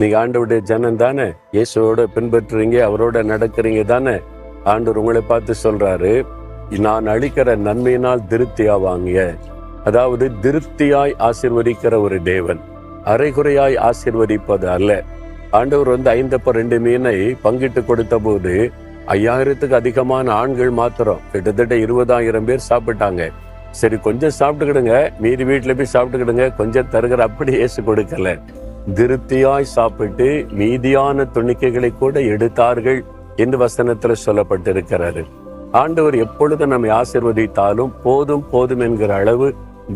நீங்க ஆண்டவருடைய ஜனம் தானே, இயேசுவோட பின்பற்றுறீங்க, அவரோட நடக்கிறீங்க தானே. ஆண்டவர் உங்களை பார்த்து சொல்றாரு, நான் அளிக்கிற நன்மையினால் திருப்தியாவாங்க. அதாவது திருப்தியாய் ஆசீர்வதிக்கிற ஒரு தேவன், அரைகுறையாய் ஆசீர்வதிப்பது அல்ல. ஆண்டவர் 5 மீனை பங்கிட்டு கொடுத்த போது 5000க்கு அதிகமான ஆண்கள் மாத்திரம் கிட்டத்தட்ட 20,000 பேர் சாப்பிட்டாங்க. சரி, கொஞ்சம் சாப்பிட்டுக்கிடுங்க, மீதி வீட்டுல போய் சாப்பிட்டுக்கிடுங்க, கொஞ்சம் தருகிற அப்படி இயேசு கொடுக்கல. திருப்தியாய் சாப்பிட்டு மீதியான துணிக்கைகளை கூட எடுத்தார்கள் என்று வசனத்துல சொல்லப்பட்டிருக்கிறாரு. ஆண்டவர் எப்பொழுது நம்மை ஆசீர்வதித்தாலும் போதும் போதும் என்கிற அளவு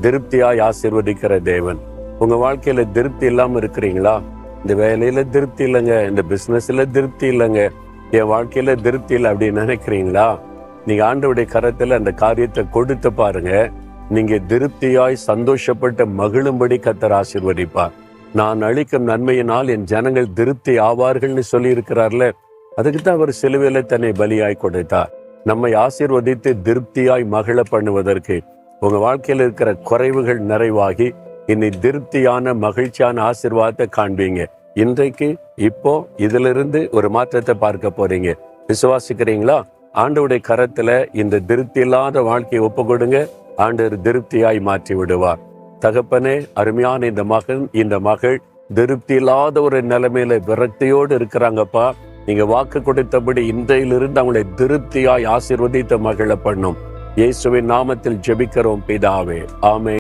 திருப்தியாய் ஆசீர்வதிக்கிற தேவன். உங்க வாழ்க்கையில திருப்தி இல்லாம இருக்கிறீங்களா? இந்த வேலையில திருப்தி இல்லைங்க, இந்த பிசினஸ்ல திருப்தி இல்லைங்க, என் வாழ்க்கையில திருப்தி இல்லை அப்படின்னு நினைக்கிறீங்களா? நீங்க ஆண்டவருடைய கரத்துல அந்த காரியத்தை கொடுத்து பாருங்க. நீங்க திருப்தியாய் சந்தோஷப்பட்டு மகிழும்படி கர்த்தர் ஆசீர்வதிப்பார். நான் அளிக்கும் நன்மையினால் என் ஜனங்கள் திருப்தி ஆவார்கள்னு சொல்லி இருக்கிறார்ல, அதுக்குதான் அவர் சிலுவையில தன்னை பலியாய் கொடுத்தார். நம்மை ஆசீர்வதித்து திருப்தியாய் மகிழ பண்ணுவதற்கு. உங்க வாழ்க்கையில இருக்கிற குறைவுகள் நிறைவாகி இன்னை திருப்தியான மகிழ்ச்சியான ஆசீர்வாதத்தை காண்பீங்க. இன்றைக்கு இப்போ இதிலிருந்து ஒரு மாற்றத்தை பார்க்க போறீங்க. விசுவாசிக்கிறீங்களா? ஆண்டவருடைய கரத்துல இந்த திருப்தி இல்லாத வாழ்க்கையை ஒப்பு கொடுங்க, ஆண்டவர் திருப்தியாய் மாற்றி விடுவார். தகப்பனே, அருமையான இந்த மகன் இந்த மகள் திருப்தி இல்லாத ஒரு நிலைமையில விரக்தியோடு இருக்கிறாங்கப்பா. நீங்க வாக்கு கொடுத்தபடி இன்றையிலிருந்து அவங்களை திருப்தியாய் ஆசீர்வதித்த மகிழ பண்ணும். இயேசுவின் நாமத்தில் ஜெபிக்கிறோம் பிதாவே, ஆமென்.